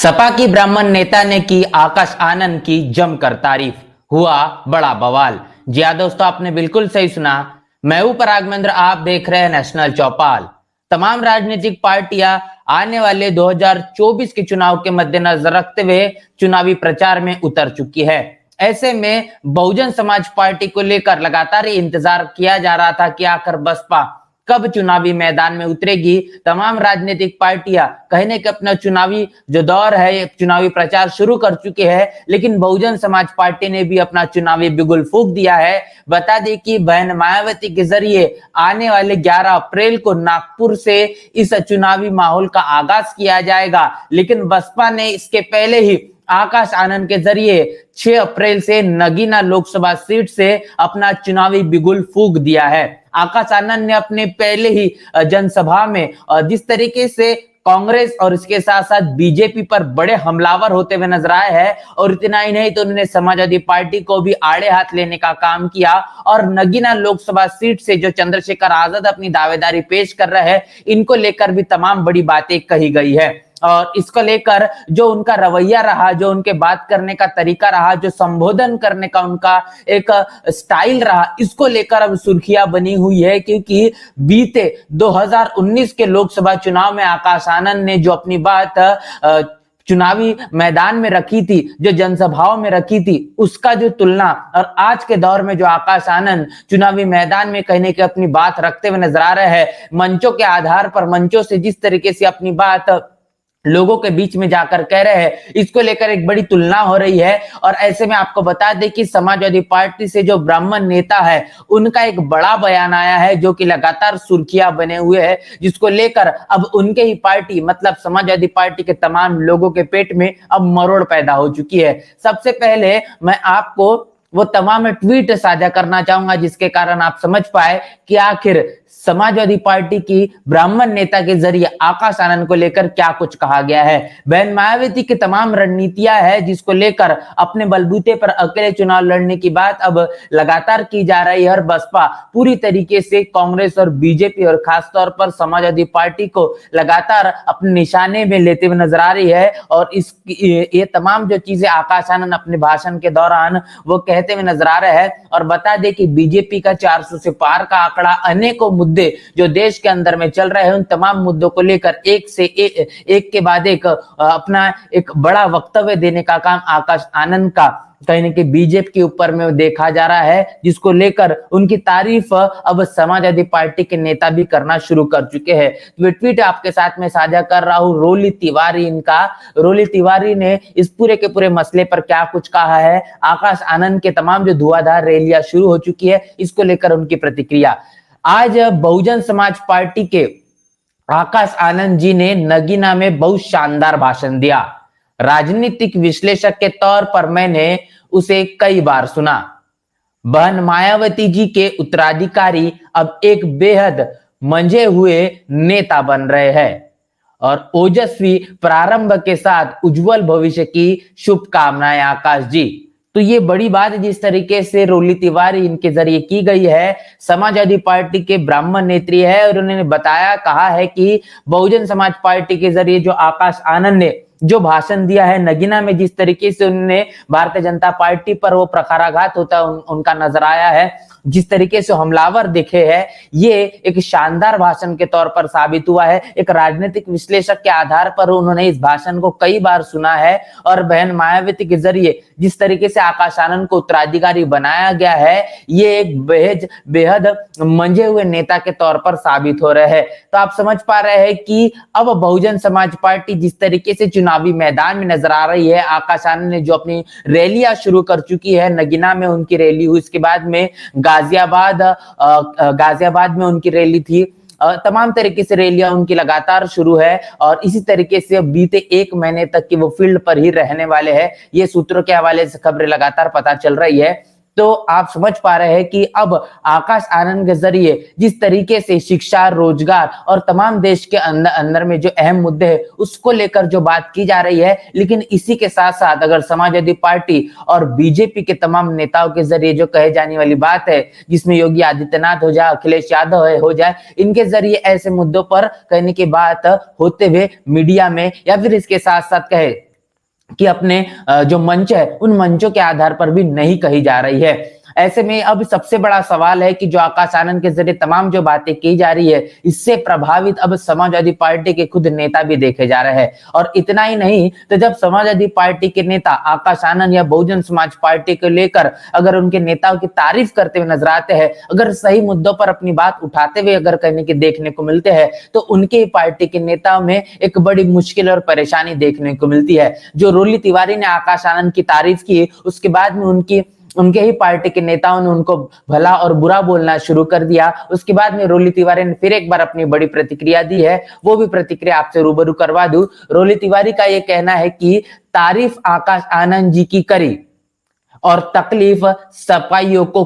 सपा की ब्राह्मण नेता ने की आकाश आनंद की जमकर तारीफ, हुआ बड़ा बवाल। जी हाँ दोस्तों, आपने बिल्कुल सही सुना। मैं हूं पराग महेंद्र, आप देख रहे हैं नेशनल चौपाल। तमाम राजनीतिक पार्टियां आने वाले 2024 के चुनाव के मद्देनजर रखते हुए चुनावी प्रचार में उतर चुकी है। ऐसे में बहुजन समाज पार्टी को लेकर लगातार इंतजार किया जा रहा था कि आखिर बसपा कब चुनावी मैदान में उतरेगी। तमाम राजनीतिक पार्टियां कहने के अपना चुनावी जो दौर है, चुनावी प्रचार शुरू कर चुके हैं, लेकिन बहुजन समाज पार्टी ने भी अपना चुनावी बिगुल फूंक दिया है। बता दें कि बहन मायावती के जरिए आने वाले 11 अप्रैल को नागपुर से इस चुनावी माहौल का आगाज किया जाएगा, लेकिन बसपा ने इसके पहले ही आकाश आनंद के जरिए 6 अप्रैल से नगीना लोकसभा सीट से अपना चुनावी बिगुल फूंक दिया है। आकाश आनंद ने अपने पहले ही जनसभा में जिस तरीके से कांग्रेस और इसके साथ साथ बीजेपी पर बड़े हमलावर होते हुए नजर आए हैं, और इतना ही नहीं तो उन्होंने समाजवादी पार्टी को भी आड़े हाथ लेने का काम किया। और नगीना लोकसभा सीट से जो चंद्रशेखर आजाद अपनी दावेदारी पेश कर रहे हैं, इनको लेकर भी तमाम बड़ी बातें कही गई है। और इसको लेकर जो उनका रवैया रहा, जो उनके बात करने का तरीका रहा, जो संबोधन करने का उनका एक स्टाइल रहा, इसको लेकर अब सुर्खियां बनी हुई है। क्योंकि बीते 2019 के लोकसभा चुनाव में आकाश आनंद ने जो अपनी बात चुनावी मैदान में रखी थी, जो जनसभाओं में रखी थी, उसका जो तुलना और आज के दौर में जो आकाश आनंद चुनावी मैदान में कहने की अपनी बात रखते हुए नजर आ रहे हैं, मंचों के आधार पर, मंचों से जिस तरीके से अपनी बात लोगों के बीच में जाकर कह रहे हैं, इसको लेकर एक बड़ी तुलना हो रही है। और ऐसे में आपको बता दें कि समाजवादी पार्टी से जो ब्राह्मण नेता है, उनका एक बड़ा बयान आया है जो कि लगातार सुर्खियां बने हुए है, जिसको लेकर अब उनके ही पार्टी मतलब समाजवादी पार्टी के तमाम लोगों के पेट में अब मरोड़ पैदा हो चुकी है। सबसे पहले मैं आपको वो तमाम ट्वीट साझा करना चाहूंगा जिसके कारण आप समझ पाए कि आखिर समाजवादी पार्टी की ब्राह्मण नेता के जरिए आकाश आनंद को लेकर क्या कुछ कहा गया है। बहन मायावती की तमाम रणनीतियां है जिसको लेकर अपने बलबूते पर अकेले चुनाव लड़ने की बात अब लगातार की जा रही है। और बसपा पूरी तरीके से कांग्रेस और बीजेपी और खासतौर पर समाजवादी पार्टी को लगातार अपने निशाने में लेते हुए नजर आ रही है। और ये तमाम जो चीजें आकाश आनंद अपने भाषण के दौरान वो कहते हुए नजर आ रहे हैं। और बता दें कि बीजेपी का 400 से पार का आंकड़ा, अनेकों मुद्दे जो देश के अंदर में चल रहे हैं, उन तमाम मुद्दों को लेकर एक के बाद एक अपना एक बड़ा वक्तव्य देने का काम आकाश आनंद का कहीं कि बीजेपी के ऊपर में देखा जा रहा है, जिसको लेकर उनकी तारीफ अब समाजवादी पार्टी के नेता भी करना शुरू कर चुके हैं। तो ट्वीट आपके साथ में साझा कर रहा हूं रोली तिवारी इनका। रोली तिवारी ने इस पूरे के पूरे मसले पर क्या कुछ कहा है, आकाश आनंद के तमाम जो धुआंधार रैलियां शुरू हो चुकी है, इसको लेकर उनकी प्रतिक्रिया। आज बहुजन समाज पार्टी के आकाश आनंद जी ने नगीना में बहुत शानदार भाषण दिया। राजनीतिक विश्लेषक के तौर पर मैंने उसे कई बार सुना। बहन मायावती जी के उत्तराधिकारी अब एक बेहद मंझे हुए नेता बन रहे हैं और ओजस्वी प्रारंभ के साथ उज्जवल भविष्य की शुभकामनाएं आकाश जी। तो ये बड़ी बात जिस तरीके से रोली तिवारी इनके जरिए की गई है, समाजवादी पार्टी के ब्राह्मण नेत्री है और उन्होंने बताया, कहा है कि बहुजन समाज पार्टी के जरिए जो आकाश आनंद ने जो भाषण दिया है नगीना में, जिस तरीके से उन्होंने भारतीय जनता पार्टी पर वो प्रखाराघात होता उनका नजर आया है, जिस तरीके से हमलावर दिखे हैं, ये एक शानदार भाषण के तौर पर साबित हुआ है। एक राजनीतिक विश्लेषक के आधार पर उन्होंने इस भाषण को कई बार सुना है। और बहन मायावती के जरिए जिस तरीके से आकाश आनंद को उत्तराधिकारी बनाया गया है, ये एक बेहद मंझे हुए नेता के तौर पर साबित हो रहे हैं। तो आप समझ पा रहे हैं कि अब बहुजन समाज पार्टी जिस तरीके से चुनावी मैदान में नजर आ रही है, आकाश आनंद ने जो अपनी रैलियां शुरू कर चुकी है, नगीना में उनकी रैली हुई, इसके बाद में गाजियाबाद में उनकी रैली थी, तमाम तरीके से रैलियां उनकी लगातार शुरू है। और इसी तरीके से बीते 1 महीने तक की वो फील्ड पर ही रहने वाले हैं, ये सूत्रों के हवाले से खबरें लगातार पता चल रही है। तो आप समझ पा रहे हैं कि अब आकाश आनंद के जरिए जिस तरीके से शिक्षा, रोजगार और तमाम देश के अंदर में जो अहम मुद्दे हैं उसको लेकर जो बात की जा रही है, लेकिन इसी के साथ साथ अगर समाजवादी पार्टी और बीजेपी के तमाम नेताओं के जरिए जो कहे जाने वाली बात है, जिसमें योगी आदित्यनाथ हो जाए, अखिलेश यादव हो जाए, इनके जरिए ऐसे मुद्दों पर कहने की बात होते हुए मीडिया में या फिर इसके साथ साथ कहे कि अपने जो मंच है उन मंचों के आधार पर भी नहीं कही जा रही है। ऐसे में अब सबसे बड़ा सवाल है कि जो आकाश आनंद के जरिए तमाम जो बातें की जा रही है, इससे प्रभावित अब समाजवादी पार्टी के खुद नेता भी देखे जा रहे हैं। और इतना ही नहीं, तो जब समाजवादी पार्टी के नेता आकाश आनंद या बहुजन समाज पार्टी को लेकर अगर उनके नेताओं की तारीफ करते हुए नजर आते हैं, अगर सही मुद्दों पर अपनी बात उठाते हुए अगर कहने के देखने को मिलते हैं, तो उनके पार्टी के नेताओं में एक बड़ी मुश्किल और परेशानी देखने को मिलती है। जो रोली तिवारी ने आकाश आनंद की तारीफ की, उसके बाद में उनके ही पार्टी के नेताओं ने उनको भला और बुरा बोलना शुरू कर दिया। उसके बाद में रोली तिवारी ने फिर एक बार अपनी बड़ी प्रतिक्रिया दी है, वो भी प्रतिक्रिया आपसे रूबरू करवा दूं। रोली तिवारी का ये कहना है कि तारीफ आकाश आनंद जी की करी और तकलीफ सपाइयों को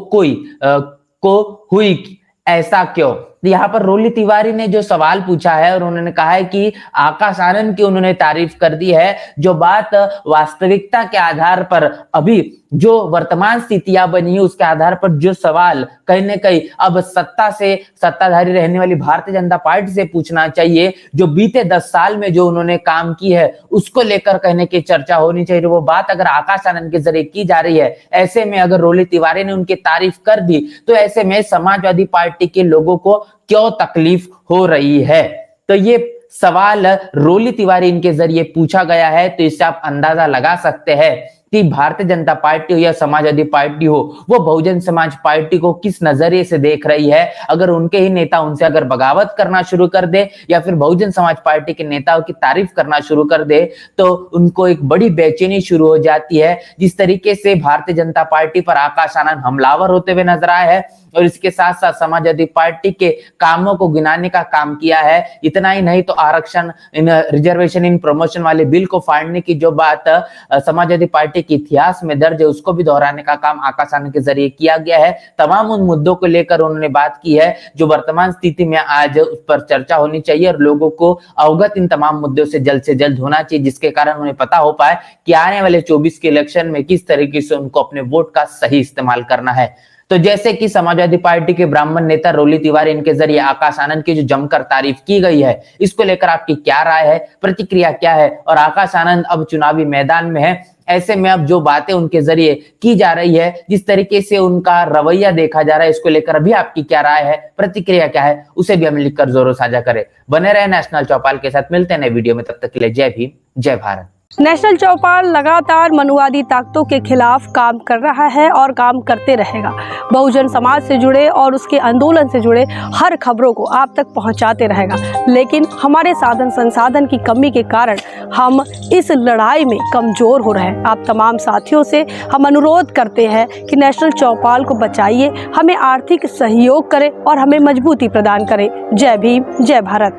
हुई, ऐसा क्यों? यहाँ पर रोली तिवारी ने जो सवाल पूछा है और उन्होंने कहा है कि आकाश आनंद की उन्होंने तारीफ कर दी है, जो बात वास्तविकता के आधार पर अभी जो वर्तमान स्थितियां बनी है उसके आधार पर जो सवाल कहीं न कहीं अब सत्ताधारी रहने वाली भारतीय जनता पार्टी से पूछना चाहिए, जो बीते 10 साल में जो उन्होंने काम की है उसको लेकर कहने की चर्चा होनी चाहिए। वो बात अगर आकाश आनंद के जरिए की जा रही है, ऐसे में अगर रोली तिवारी ने उनकी तारीफ कर दी, तो ऐसे में समाजवादी पार्टी के लोगों को क्यों तकलीफ हो रही है? तो ये सवाल रोली तिवारी इनके जरिए पूछा गया है। तो इससे आप अंदाजा लगा सकते हैं कि भारतीय जनता पार्टी हो या समाजवादी पार्टी हो, वो बहुजन समाज पार्टी को किस नजरिए से देख रही है। अगर उनके ही नेता उनसे अगर बगावत करना शुरू कर दे या फिर बहुजन समाज पार्टी के नेताओं की तारीफ करना शुरू कर दे, तो उनको एक बड़ी बेचैनी शुरू हो जाती है। जिस तरीके से भारतीय जनता पार्टी पर आकाश आनंद हमलावर होते हुए नजर आए हैं और इसके साथ साथ समाजवादी पार्टी के कामों को गिनाने का काम किया है। इतना ही नहीं तो आरक्षण, इन रिजर्वेशन इन प्रमोशन वाले बिल को फाड़ने की जो बात समाजवादी पार्टी के इतिहास में दर्ज है, उसको भी दोहराने का काम आकाश आनंद के जरिए किया गया है। तमाम उन मुद्दों को लेकर उन्होंने बात की है जो वर्तमान स्थिति में आज उस पर चर्चा होनी चाहिए और लोगों को अवगत इन तमाम मुद्दों से जल्द होना चाहिए, जिसके कारण उन्हें पता हो पाए कि आने वाले 24 के इलेक्शन में किस तरीके से उनको अपने वोट का सही इस्तेमाल करना है। तो जैसे कि समाजवादी पार्टी के ब्राह्मण नेता रोली तिवारी, इनके जरिए आकाश आनंद की जो जमकर तारीफ की गई है, इसको लेकर आपकी क्या राय है, प्रतिक्रिया क्या है? और आकाश आनंद अब चुनावी मैदान में है, ऐसे में अब जो बातें उनके जरिए की जा रही है, जिस तरीके से उनका रवैया देखा जा रहा है, इसको लेकर अभी आपकी क्या राय है, प्रतिक्रिया क्या है, उसे भी हमें लिखकर जरूर साझा करें। बने रहे नेशनल चौपाल के साथ, मिलते हैं नए वीडियो में, तब तक के लिए जय भीम, जय भारत। नेशनल चौपाल लगातार मनुवादी ताकतों के खिलाफ काम कर रहा है और काम करते रहेगा। बहुजन समाज से जुड़े और उसके आंदोलन से जुड़े हर खबरों को आप तक पहुंचाते रहेगा, लेकिन हमारे साधन संसाधन की कमी के कारण हम इस लड़ाई में कमज़ोर हो रहे हैं। आप तमाम साथियों से हम अनुरोध करते हैं कि नेशनल चौपाल को बचाइए, हमें आर्थिक सहयोग करें और हमें मजबूती प्रदान करें। जय भीम, जय भारत।